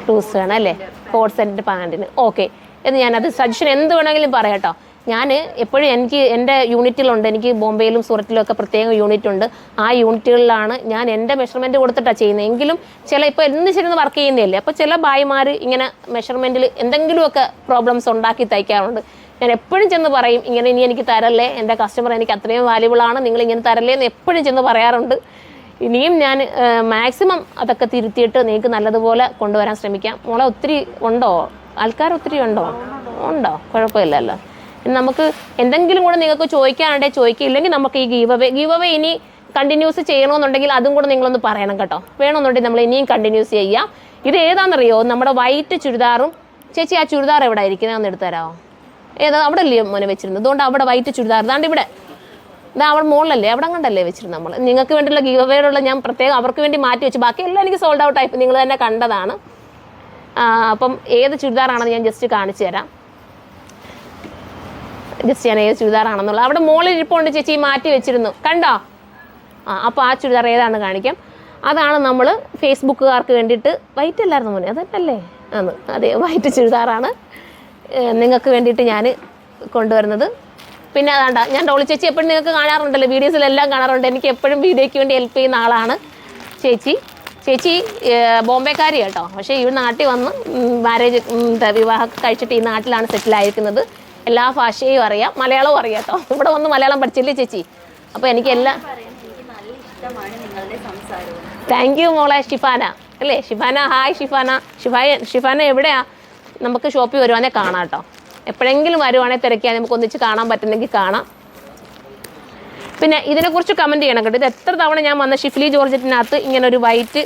ലൂസ് വേണം അല്ലേ കോഡ് സെറ്റിൻ്റെ പാൻറ്റിന്? ഓക്കെ, എന്ന് ഞാനത് സജഷൻ എന്ത് വേണമെങ്കിലും പറയാട്ടോ. ഞാൻ എപ്പോഴും എനിക്ക് എൻ്റെ യൂണിറ്റിലുണ്ട്, എനിക്ക് ബോംബെയിലും സൂററ്റിലും ഒക്കെ പ്രത്യേക യൂണിറ്റ് ഉണ്ട്. ആ യൂണിറ്റുകളിലാണ് ഞാൻ എൻ്റെ മെഷർമെൻറ്റ് കൊടുത്തിട്ടാണ് ചെയ്യുന്നത്. എങ്കിലും ഇപ്പോൾ എന്ന് ശരി വർക്ക് ചെയ്യുന്നതല്ലേ, അപ്പോൾ ചില ബായിമാർ ഇങ്ങനെ മെഷർമെൻറ്റിൽ എന്തെങ്കിലുമൊക്കെ പ്രോബ്ലംസ് ഉണ്ടാക്കി തയ്ക്കാറുണ്ട്. ഞാൻ എപ്പോഴും ചെന്ന് പറയും ഇങ്ങനെ ഇനി എനിക്ക് തരല്ലേ, എൻ്റെ കസ്റ്റമർ എനിക്ക് അത്രയും വാല്യുബിളാണ്, നിങ്ങൾ ഇങ്ങനെ തരല്ലേ എന്ന് എപ്പോഴും ചെന്ന് പറയാറുണ്ട്. ഇനിയും ഞാൻ മാക്സിമം അതൊക്കെ തിരുത്തിയിട്ട് നിങ്ങൾക്ക് നല്ലതുപോലെ കൊണ്ടുവരാൻ ശ്രമിക്കാം. മോളെ ഒത്തിരി ഉണ്ടോ? ആൾക്കാർ ഒത്തിരി ഉണ്ടോ? കുഴപ്പമില്ലല്ലോ. നമുക്ക് എന്തെങ്കിലും കൂടെ നിങ്ങൾക്ക് ചോദിക്കാനുണ്ടെങ്കിൽ ചോദിക്കില്ലെങ്കിൽ നമുക്ക് ഈ ഗീവ് അവേ ഇനി കണ്ടിന്യൂസ് ചെയ്യണമെന്നുണ്ടെങ്കിൽ അതും കൂടെ നിങ്ങളൊന്ന് പറയണം കേട്ടോ. വേണമെന്നുണ്ടെങ്കിൽ നമ്മൾ ഇനിയും കണ്ടിന്യൂസ് ചെയ്യാം. ഇത് ഏതാണെന്നറിയോ? നമ്മുടെ വൈറ്റ് ചുരിദാറും. ചേച്ചി ആ ചുരിദാർ എവിടെ ഇരിക്കുന്നത് എടുത്തു തരാമോ? ഏതാ അവിടെ അല്ലേ മോനെ വെച്ചിരുന്നത്? അതുകൊണ്ട് അവിടെ വൈറ്റ് ചുരിദാർ ഇതാണ്ട് ഇവിടെ അവിടെ മുകളിലല്ലേ അവിടെ കണ്ടല്ലേ വെച്ചിരുന്നത്. നമ്മൾ നിങ്ങൾക്ക് വേണ്ടിയുള്ള ഗീവ് അവേയുള്ള ഞാൻ പ്രത്യേകം അവർക്ക് വേണ്ടി മാറ്റി വെച്ചു. ബാക്കിയെല്ലാം എനിക്ക് സോൾഡ് ഔട്ട് ആയി, നിങ്ങൾ തന്നെ കണ്ടതാണ്. അപ്പം ഏത് ചുരിദാറാണെന്ന് ഞാൻ ജസ്റ്റ് കാണിച്ചു തരാം. ഞാൻ ഏത് ചുരിദാറാണെന്നുള്ള അവിടെ മോളിൽ ഇരിപ്പുണ്ട് ചേച്ചി, മാറ്റി വെച്ചിരുന്നു കണ്ടോ? അപ്പോൾ ആ ചുരിദാർ ഏതാണെന്ന് കാണിക്കാം. അതാണ് നമ്മൾ ഫേസ്ബുക്കുകാർക്ക് വേണ്ടിയിട്ട് വൈറ്റ് അല്ലായിരുന്നു മോനെ, അതല്ലേ? അതെ, വൈറ്റ് ചുരിദാറാണ് നിങ്ങൾക്ക് വേണ്ടിയിട്ട് ഞാൻ കൊണ്ടുവരുന്നത്. പിന്നെ അതാണ്ട ഞാൻ ഡോളി ചേച്ചി എപ്പോഴും നിങ്ങൾക്ക് കാണാറുണ്ടല്ലോ, വീഡിയോസിലെല്ലാം കാണാറുണ്ട്. എനിക്ക് എപ്പോഴും വീഡിയോയ്ക്ക് വേണ്ടി ഹെൽപ്പ് ചെയ്യുന്ന ആളാണ് ചേച്ചി ബോംബെക്കാരി കേട്ടോ. പക്ഷേ ഈ നാട്ടിൽ വന്ന് വിവാഹം കഴിച്ചിട്ട് ഈ നാട്ടിലാണ് സെറ്റിലായിരിക്കുന്നത്. എല്ലാ ഭാഷയും അറിയാം, മലയാളവും അറിയാം കേട്ടോ. ഇവിടെ വന്ന് മലയാളം പഠിച്ചില്ലേ ചേച്ചി? അപ്പോൾ എനിക്കെല്ലാം താങ്ക് യു മോളെ. ഷിഫാന അല്ലേ? ഷിഫാന ഹായ്. ഷിഫാന എവിടെയാ? നമുക്ക് ഷോപ്പിൽ വരുവാണെങ്കിൽ കാണാം കേട്ടോ. എപ്പോഴെങ്കിലും വരുവാണെങ്കിൽ തിരക്കിയാൽ നമുക്ക് ഒന്നിച്ച് കാണാൻ പറ്റുന്നെങ്കിൽ കാണാം. പിന്നെ ഇതിനെക്കുറിച്ച് കമൻറ്റ് ചെയ്യണം കേട്ടോ. ഇത് എത്ര തവണ ഞാൻ വന്ന ഷിഫ്ലി ജോർജറ്റിനകത്ത് ഇങ്ങനെ ഒരു വൈറ്റ്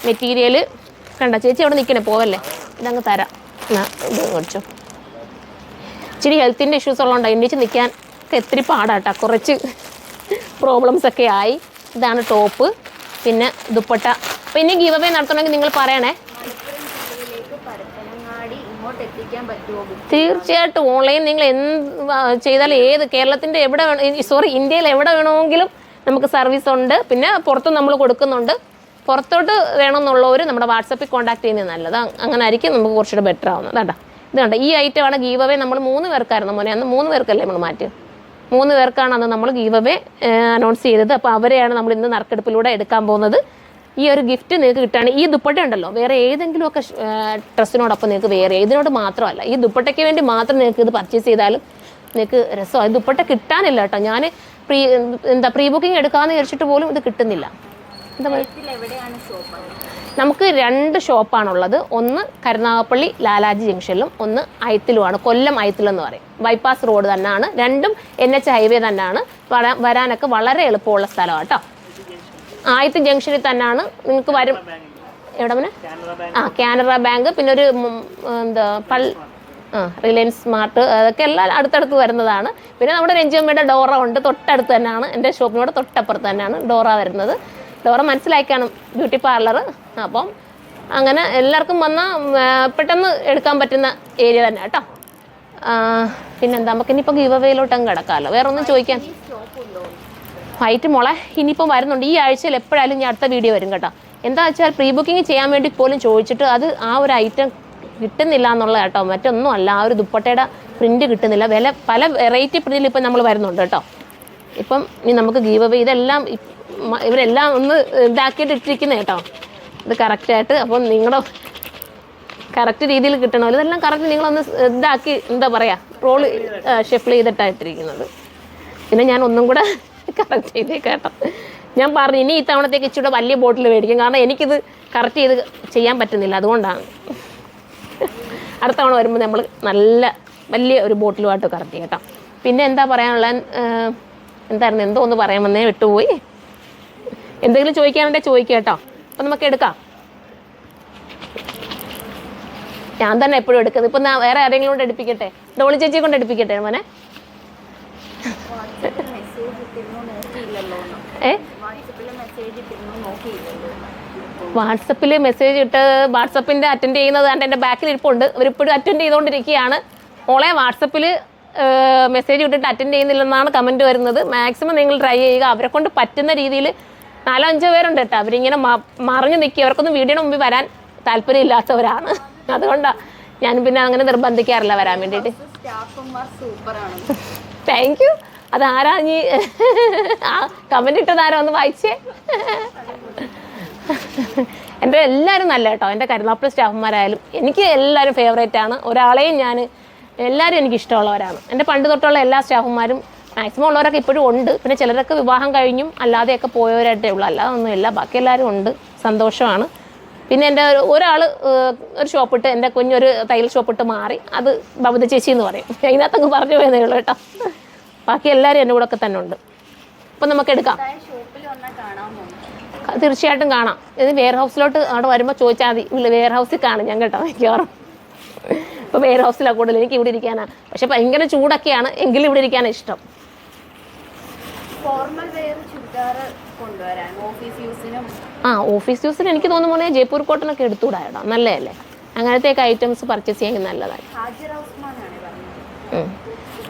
മെറ്റീരിയൽ കണ്ട. ചേച്ചി അവിടെ നിൽക്കണേ, പോവല്ലേ? ഇതങ്ങ് തരാം. ഇത് കുറച്ചു ഇച്ചിരി ഹെൽത്തിൻ്റെ ഇഷ്യൂസ് ഉള്ളതുകൊണ്ട് എണ്ണിച്ച് നിൽക്കാൻ ഒത്തിരി പാടാട്ടോ. കുറച്ച് പ്രോബ്ലംസ് ഒക്കെ ആയി. ഇതാണ് ടോപ്പ്, പിന്നെ ദുപ്പട്ട. അപ്പോൾ ഇനി ഗീവ് അവേ നടത്തണമെങ്കിൽ നിങ്ങൾ പറയണേ. തീർച്ചയായിട്ടും ഓൺലൈൻ നിങ്ങൾ എന്ത് ചെയ്താലും ഏത് കേരളത്തിൻ്റെ എവിടെ ഇന്ത്യയിൽ എവിടെ വേണമെങ്കിലും നമുക്ക് സർവീസ് ഉണ്ട്. പിന്നെ പുറത്തും നമ്മൾ കൊടുക്കുന്നുണ്ട്. പുറത്തോട്ട് വേണമെന്നുള്ളവർ നമ്മുടെ വാട്സപ്പിൽ കോൺടാക്ട് ചെയ്യുന്നത് നല്ലത്. അങ്ങനെ ആയിരിക്കും നമുക്ക് കുറച്ചുകൂടെ ബെറ്റർ ആവുന്നത് കേട്ടോ. ഇത് കണ്ടോ, ഈ ഐറ്റമാണ് ഗീവ് അവേ. നമ്മൾ 3 പേർക്കായിരുന്നു മോനെ, അന്ന് 3 പേർക്കല്ലേ നമ്മൾ മാറ്റിയത്. 3 പേർക്കാണ് അന്ന് നമ്മൾ ഗീവ് അവേ അനൗൺസ് ചെയ്തത്. അപ്പോൾ അവരെയാണ് നമ്മൾ ഇന്ന് നറുക്കെടുപ്പിലൂടെ എടുക്കാൻ പോകുന്നത്. ഈ ഒരു ഗിഫ്റ്റ് നിങ്ങൾക്ക് കിട്ടുകയാണ്. ഈ ദുപ്പട്ട ഉണ്ടല്ലോ, വേറെ ഏതെങ്കിലുമൊക്കെ ഡ്രസ്സിനോടൊപ്പം നിങ്ങൾക്ക് വേറെ ഇതിനോട് മാത്രമല്ല, ഈ ദുപ്പട്ടയ്ക്ക് വേണ്ടി മാത്രം നിങ്ങൾക്ക് ഇത് പർച്ചേസ് ചെയ്താലും നിങ്ങൾക്ക് രസമാണ്. ദുപ്പട്ട കിട്ടാനില്ല കേട്ടോ. ഞാൻ പ്രീ ബുക്കിംഗ് എടുക്കാമെന്ന് വിചാരിച്ചിട്ട് പോലും ഇത് കിട്ടുന്നില്ല. എന്താ നമുക്ക് 2 ഷോപ്പാണുള്ളത്. ഒന്ന് കരുനാഗപ്പള്ളി ലാലാജി ജംഗ്ഷനിലും ഒന്ന് അയത്തിലുമാണ്. കൊല്ലം അയത്തിലെന്ന് പറയും. ബൈപ്പാസ് റോഡ് തന്നെയാണ്. രണ്ടും NH ഹൈവേ തന്നെയാണ്. വരാനൊക്കെ വളരെ എളുപ്പമുള്ള സ്ഥലമാണ് കേട്ടോ. ആയത്ത് ജംഗ്ഷനിൽ തന്നെയാണ്. നിങ്ങൾക്ക് എവിടെ മോനെ? കാനറ ബാങ്ക്, പിന്നെ ഒരു എന്താ റിലയൻസ് സ്മാർട്ട്, അതൊക്കെ എല്ലാം അടുത്തടുത്ത് വരുന്നതാണ്. പിന്നെ നമ്മുടെ രഞ്ജിയമ്മയുടെ ഡോറ ഉണ്ട്, തൊട്ടടുത്ത് തന്നെയാണ്. എൻ്റെ ഷോപ്പിനോട് തൊട്ടപ്പുറത്ത് തന്നെയാണ് ഡോറ വരുന്നത്. ഡോറ മനസ്സിലാക്കണം, ബ്യൂട്ടി പാർലർ. അപ്പം അങ്ങനെ എല്ലാവർക്കും വന്നാൽ പെട്ടെന്ന് എടുക്കാൻ പറ്റുന്ന ഏരിയ തന്നെ കേട്ടോ. പിന്നെന്താ, നമുക്ക് ഇനിയിപ്പോൾ ഗീവ് അവേയിലോട്ടങ്ങ് കിടക്കാമല്ലോ. വേറെ ഒന്നും ചോദിക്കാൻ? വൈറ്റ് മോളെ ഇനിയിപ്പം വരുന്നുണ്ട് ഈ ആഴ്ചയിൽ. എപ്പോഴായാലും ഞാൻ അടുത്ത വീഡിയോ വരും കേട്ടോ. എന്താ വെച്ചാൽ പ്രീ ബുക്കിംഗ് ചെയ്യാൻ വേണ്ടി പോലും ചോദിച്ചിട്ട് അത് ആ ഒരു ഐറ്റം കിട്ടുന്നില്ല എന്നുള്ള കേട്ടോ, മറ്റൊന്നും അല്ല. ആ ഒരു ദുപ്പട്ടയുടെ പ്രിൻറ്റ് കിട്ടുന്നില്ല. വില പല വെറൈറ്റി പ്രിൻറ്റിൽ ഇപ്പം നമ്മൾ വരുന്നുണ്ട് കേട്ടോ. ഇപ്പം ഇനി നമുക്ക് ഗീവ് അവേ ഇതെല്ലാം ഇവരെല്ലാം ഒന്ന് ഇതാക്കിയിട്ട് ഇട്ടിരിക്കുന്നത് കേട്ടോ, ഇത് കറക്റ്റായിട്ട്. അപ്പം നിങ്ങളുടെ കറക്റ്റ് രീതിയിൽ കിട്ടണമല്ലോ. ഇതെല്ലാം കറക്റ്റ് നിങ്ങളൊന്ന് ഇതാക്കി എന്താ പറയുക, റോള് ഷെഫിൾ ചെയ്തിട്ടാണ് ഇട്ടിരിക്കുന്നത്. പിന്നെ ഞാൻ ഒന്നും കൂടെ കറക്റ്റ് ചെയ്തേ കേട്ടോ. ഞാൻ പറഞ്ഞു ഇനി ഇത്തവണത്തേക്ക് ഇച്ചിരി വലിയ ബോട്ടിൽ മേടിക്കും, കാരണം എനിക്കിത് കറക്റ്റ് ചെയ്ത് ചെയ്യാൻ പറ്റുന്നില്ല, അതുകൊണ്ടാണ്. അടുത്ത തവണ വരുമ്പോൾ നമ്മൾ നല്ല വലിയ ഒരു ബോട്ടിലുമായിട്ട് കറക്റ്റ് ചെയ്യാം കേട്ടോ. പിന്നെ എന്താ പറയാനുള്ള, എന്തായിരുന്നു, എന്തോ ഒന്ന് പറയാൻ വന്നേ വിട്ടുപോയി. എന്തെങ്കിലും ചോദിക്കാനുണ്ടെങ്കിൽ ചോദിക്കുക കേട്ടോ. അപ്പം നമുക്ക് എടുക്കാം. ഞാൻ തന്നെ എപ്പോഴും എടുക്കുന്നത്. ഇപ്പം ഞാൻ വേറെ ആരെങ്കിലും കൊണ്ട് എടുപ്പിക്കട്ടെ? ഡോളി ചേച്ചിയെ കൊണ്ട് എടുപ്പിക്കട്ടെ മോനെ? വാട്സപ്പിൽ മെസ്സേജ് ഇട്ട് വാട്സപ്പിൻ്റെ അറ്റൻഡ് ചെയ്യുന്നത് കണ്ട് എൻ്റെ ബാക്കിൽ ഇരിപ്പുണ്ട്. അവരിപ്പോഴും അറ്റൻഡ് ചെയ്തുകൊണ്ടിരിക്കുകയാണ്. മോളെ വാട്സപ്പിൽ മെസ്സേജ് ഇട്ടിട്ട് അറ്റൻഡ് ചെയ്യുന്നില്ലെന്നാണ് കമൻറ്റ് വരുന്നത്. മാക്സിമം നിങ്ങൾ ട്രൈ ചെയ്യുക. അവരെ കൊണ്ട് പറ്റുന്ന രീതിയിൽ 4-5 പേരുണ്ട് കേട്ടോ. അവരിങ്ങനെ മറിഞ്ഞു നിൽക്കുക. അവർക്കൊന്നും വീഡിയോയുടെ മുമ്പിൽ വരാൻ താല്പര്യമില്ലാത്തവരാണ്. അതുകൊണ്ടാണ് ഞാൻ പിന്നെ അങ്ങനെ നിർബന്ധിക്കാറില്ല വരാൻ വേണ്ടിയിട്ട്. Thank you. അതാരാ നീ കമൻറ്റ് ഇട്ടതാരോ ഒന്ന് വായിച്ചേ. എൻ്റെ എല്ലാവരും നല്ല കേട്ടോ. എൻ്റെ കരുനാഗപ്പള്ളി സ്റ്റാഫുമാരായാലും എനിക്ക് എല്ലാവരും ഫേവറേറ്റാണ്. ഒരാളെയും എല്ലാവരും എനിക്ക് ഇഷ്ടമുള്ളവരാണ്. എൻ്റെ പണ്ട് തൊട്ടുള്ള എല്ലാ സ്റ്റാഫുമാരും മാക്സിമം ഉള്ളവരൊക്കെ ഇപ്പോഴും ഉണ്ട്. പിന്നെ ചിലരൊക്കെ വിവാഹം കഴിഞ്ഞും അല്ലാതെയൊക്കെ പോയവരായിട്ടേ ഉള്ളൂ, അല്ലാതെ ഒന്നുമില്ല. ബാക്കി എല്ലാവരും ഉണ്ട്, സന്തോഷമാണ്. പിന്നെ എൻ്റെ ഒരാൾ ഒരു ഷോപ്പിട്ട്, എൻ്റെ കുഞ്ഞൊരു തയ്യൽ ഷോപ്പിട്ട് മാറി, അത് ബബിത ചേച്ചി എന്ന് പറയും. അതിനകത്തങ്ങ് പറഞ്ഞു പോയതേ ഉള്ളൂ കേട്ടോ. ബാക്കി എല്ലാവരും എൻ്റെ കൂടെ ഒക്കെ തന്നെ ഉണ്ട്. അപ്പം നമുക്ക് എടുക്കാം. തീർച്ചയായിട്ടും കാണാം. ഇത് വെയർ ഹൗസിലോട്ട് അവിടെ വരുമ്പോൾ ചോദിച്ചാൽ മതി. വെയർ ഹൗസിൽ കാണും ഞാൻ കേട്ടോ, മിക്കവാറും. ഇപ്പോൾ വെയർ ഹൗസിലാണ് കൂടുതൽ. എനിക്ക് ഇവിടെ ഇരിക്കാനാണ്, പക്ഷെ ഭയങ്കര ചൂടൊക്കെയാണ്, എങ്കിലും ഇവിടെ ഇരിക്കാനാണ് ഇഷ്ടം. ഓഫീസ് യൂസിന് എനിക്ക് തോന്നുന്നു മോനെ ജയ്പൂർ കോട്ടനൊക്കെ എടുത്തുകൂടാ, നല്ലതല്ലേ? അങ്ങനത്തെയൊക്കെ ഐറ്റംസ് പർച്ചേസ് ചെയ്യാൻ നല്ലതായി.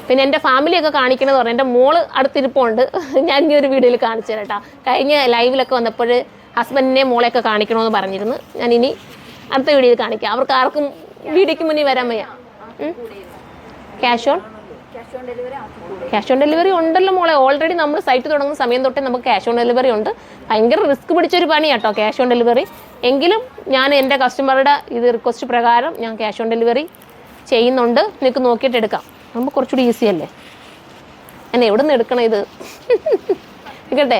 പിന്നെ എൻ്റെ ഫാമിലിയൊക്കെ കാണിക്കണമെന്ന് പറഞ്ഞു. എൻ്റെ മോള് അടുത്തിരിപ്പുണ്ട്, ഞാൻ ഈ ഒരു വീഡിയോയിൽ കാണിച്ചു തരാം കേട്ടോ. കഴിഞ്ഞ ലൈവിലൊക്കെ വന്നപ്പോൾ ഹസ്ബൻഡിനെ മോളെയൊക്കെ കാണിക്കണമെന്ന് പറഞ്ഞിരുന്നു. ഞാൻ ഇനി അടുത്ത വീഡിയോയിൽ കാണിക്കാം. അവർക്ക് ആർക്കും വീഡിയോയ്ക്ക് മുന്നിൽ വരാൻ വയ്യ. ക്യാഷ് ഓൺ ഡെലിവറി ഉണ്ടല്ലോ മോളെ. ഓൾറെഡി നമ്മൾ സൈറ്റ് തുടങ്ങുന്ന സമയം തൊട്ടേ നമുക്ക് ക്യാഷ് ഓൺ ഡെലിവറി ഉണ്ട്. ഭയങ്കര റിസ്ക് പിടിച്ചൊരു പണി കേട്ടോ ക്യാഷ് ഓൺ ഡെലിവറി. എങ്കിലും ഞാൻ എൻ്റെ കസ്റ്റമറുടെ റിക്വസ്റ്റ് പ്രകാരം ഞാൻ ക്യാഷ് ഓൺ ഡെലിവറി ചെയ്യുന്നുണ്ട്. നിങ്ങൾക്ക് നോക്കിയിട്ട് എടുക്കാം, നമുക്ക് കുറച്ചുകൂടി ഈസി അല്ലേ. എന്നെ എവിടെ നിന്ന് എടുക്കണം ഇത്? നിൽക്കട്ടെ,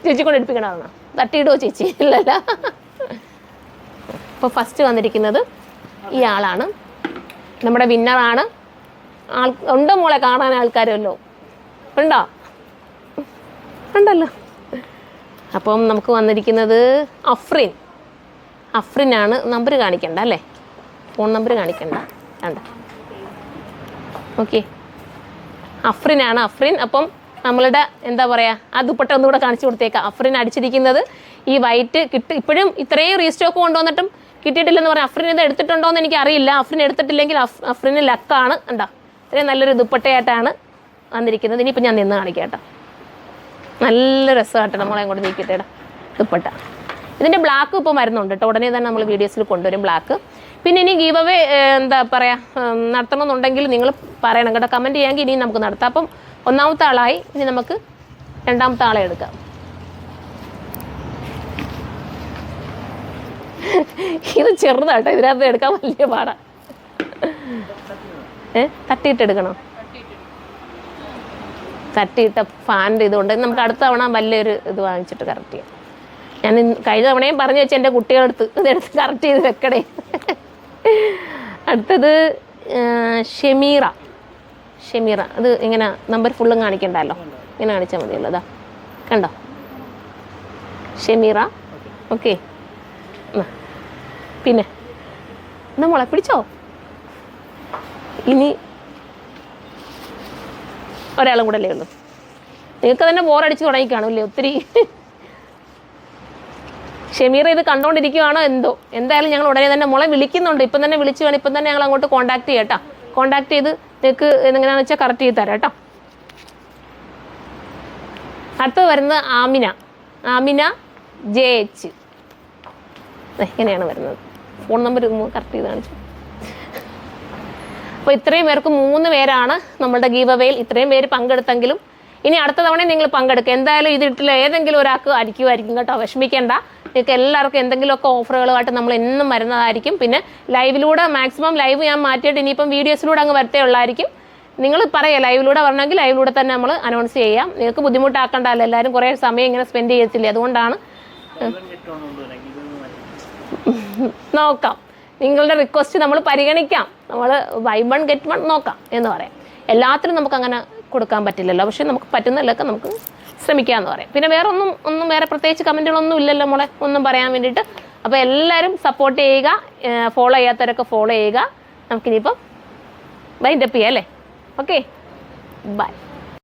ചേച്ചി കൊണ്ട് എടുപ്പിക്കണമെന്നാ? തട്ടിയിടുമോ ചേച്ചി? ഇല്ലല്ല. അപ്പോൾ ഫസ്റ്റ് വന്നിരിക്കുന്നത് ഈ ആളാണ്, നമ്മുടെ വിന്നറാണ്. ഉണ്ടോ മോളെ കാണാൻ ആൾക്കാരല്ലോ? ഉണ്ടല്ലോ. അപ്പം നമുക്ക് വന്നിരിക്കുന്നത് അഫ്രിനാണ്. നമ്പർ കാണിക്കണ്ട അല്ലേ? ഫോൺ നമ്പർ കാണിക്കണ്ട, വേണ്ട. ഓക്കെ, അഫ്രിനാണ്. അപ്പം നമ്മളുടെ എന്താ പറയുക, ആ ദുപ്പട്ട ഒന്നുകൂടെ കാണിച്ചു കൊടുത്തേക്കാം. അഫ്രിൻ അടിച്ചിരിക്കുന്നത് ഈ വൈറ്റ് ഇപ്പോഴും ഇത്രയും റീസ്റ്റോക്ക് കൊണ്ടുവന്നിട്ടും കിട്ടിയിട്ടില്ലെന്ന് പറഞ്ഞാൽ അഫ്രിൻ ഇത് എടുത്തിട്ടുണ്ടോ എന്ന് എനിക്കറിയില്ല. അഫ്രിൻ എടുത്തിട്ടില്ലെങ്കിൽ അഫ്രിന് ലക്കാണ്. ഉണ്ടോ, ഇത്രയും നല്ലൊരു ദുപ്പട്ടയായിട്ടാണ് വന്നിരിക്കുന്നത്. ഇനിയിപ്പോൾ ഞാൻ നിന്ന് കാണിക്കാം കേട്ടോ. നല്ല രസമായിട്ട് നമ്മളെ അങ്ങോട്ട് നീക്കിയിട്ടേടാ ദുപ്പട്ട. ഇതിൻ്റെ ബ്ലാക്ക് ഇപ്പോൾ വരുന്നുണ്ട് കേട്ടോ, ഉടനെ തന്നെ നമ്മൾ വീഡിയോസിൽ കൊണ്ടുവരും ബ്ലാക്ക്. പിന്നെ ഇനി ഗീവ് അവേ എന്താ പറയുക നടത്തണമെന്നുണ്ടെങ്കിൽ നിങ്ങൾ പറയണം കേട്ടോ, കമൻറ്റ് ചെയ്യാമെങ്കിൽ ഇനിയും നമുക്ക് നടത്താം. അപ്പം ഒന്നാമത്തെ ആളായി, ഇനി നമുക്ക് രണ്ടാമത്തെ ആളെ എടുക്കാം. ഇത് ചെറുതാട്ടോ, ഇതിനകത്ത് എടുക്കാൻ വലിയ പാടാ. തട്ടിയിട്ടെടുക്കണം. തട്ടിയിട്ട ഫാൻ്റെ ഇതുകൊണ്ട് നമുക്ക് അടുത്ത തവണ വലിയൊരു ഇത് വാങ്ങിച്ചിട്ട് കറക്റ്റ് ചെയ്യാം. ഞാൻ കഴിഞ്ഞ തവണയും പറഞ്ഞു വെച്ചാൽ എൻ്റെ കുട്ടികളെടുത്ത് ഇതെടുത്ത് കറക്റ്റ് ചെയ്ത് വെക്കണേ. അടുത്തത് ഷെമീറ. അത് ഇങ്ങനെ നമ്പർ ഫുള്ളും കാണിക്കണ്ടല്ലോ, ഇങ്ങനെ കാണിച്ചാൽ മതിയല്ലോ. അതാ കണ്ടോ, ഷെമീറ. ഓക്കെ, പിന്നെ എന്നാ മോളെ പിടിച്ചോ. ഇനി ഒരാളും കൂടെ അല്ലേ ഉള്ളൂ. നിങ്ങൾക്ക് തന്നെ ബോറടിച്ച് തുടങ്ങി കാണൂല്ലേ ഒത്തിരി. ഷമീർ ഇത് കണ്ടുകൊണ്ടിരിക്കുകയാണോ എന്തോ. എന്തായാലും ഞങ്ങൾ ഉടനെ തന്നെ മോളെ വിളിക്കുന്നുണ്ട്. ഇപ്പം തന്നെ വിളിച്ചു വേണം. ഇപ്പം തന്നെ ഞങ്ങൾ അങ്ങോട്ട് കോൺടാക്ട് ചെയ്യാം കേട്ടോ. കോൺടാക്ട് ചെയ്ത് നിങ്ങൾക്ക് എങ്ങനെയാണെന്ന് വെച്ചാൽ കറക്റ്റ് ചെയ്ത് തരാം കേട്ടോ. അടുത്തത് വരുന്നത് ആമിന JH. എങ്ങനെയാണ് വരുന്നത്? ഫോൺ നമ്പർ കറക്റ്റ് ചെയ്ത് കാണിച്ചു. അപ്പോൾ ഇത്രയും പേർക്ക് 3 പേരാണ് നമ്മളുടെ ഗീവ് അവേയിൽ ഇത്രയും പേര് പങ്കെടുത്തെങ്കിലും ഇനി അടുത്ത തവണ നിങ്ങൾ പങ്കെടുക്കുക. എന്തായാലും ഇതിട്ടില്ല ഏതെങ്കിലും ഒരാൾക്ക് അടിക്കുമായിരിക്കും കേട്ടോ. വിഷമിക്കേണ്ട. നിങ്ങൾക്ക് എല്ലാവർക്കും എന്തെങ്കിലുമൊക്കെ ഓഫറുകളുമായിട്ട് നമ്മൾ എന്നും വരുന്നതായിരിക്കും. പിന്നെ ലൈവിലൂടെ മാക്സിമം ലൈവ് ഞാൻ മാറ്റിയിട്ട് ഇനിയിപ്പം വീഡിയോസിലൂടെ അങ്ങ് വരത്തേ ഉള്ളായിരിക്കും. നിങ്ങൾ പറയുക ലൈവിലൂടെ വരണമെങ്കിൽ ലൈവിലൂടെ തന്നെ നമ്മൾ അനൗൺസ് ചെയ്യാം. നിങ്ങൾക്ക് ബുദ്ധിമുട്ടാക്കണ്ടല്ലോ. എല്ലാവരും കുറേ സമയം ഇങ്ങനെ സ്പെൻഡ് ചെയ്യത്തില്ലേ. അതുകൊണ്ടാണ് നോക്കാം. നിങ്ങളുടെ റിക്വസ്റ്റ് നമ്മൾ പരിഗണിക്കാം. നമ്മൾ ബൈ 1 get 1 നോക്കാം എന്ന് പറയാം. എല്ലാത്തിനും നമുക്ക് അങ്ങനെ കൊടുക്കാൻ പറ്റില്ലല്ലോ. പക്ഷെ നമുക്ക് പറ്റുന്നതിലൊക്കെ നമുക്ക് ശ്രമിക്കാമെന്ന് പറയാം. പിന്നെ വേറെ ഒന്നും വേറെ പ്രത്യേകിച്ച് കമൻറ്റുകളൊന്നും ഇല്ലല്ലോ മോളെ ഒന്നും പറയാൻ വേണ്ടിയിട്ട്. അപ്പോൾ എല്ലാവരും സപ്പോർട്ട് ചെയ്യുക. ഫോളോ ചെയ്യാത്തവരൊക്കെ ഫോളോ ചെയ്യുക. നമുക്കിനിയിപ്പം വൈൻഡപ്പ് ചെയ്യാം അല്ലേ. Okay bye.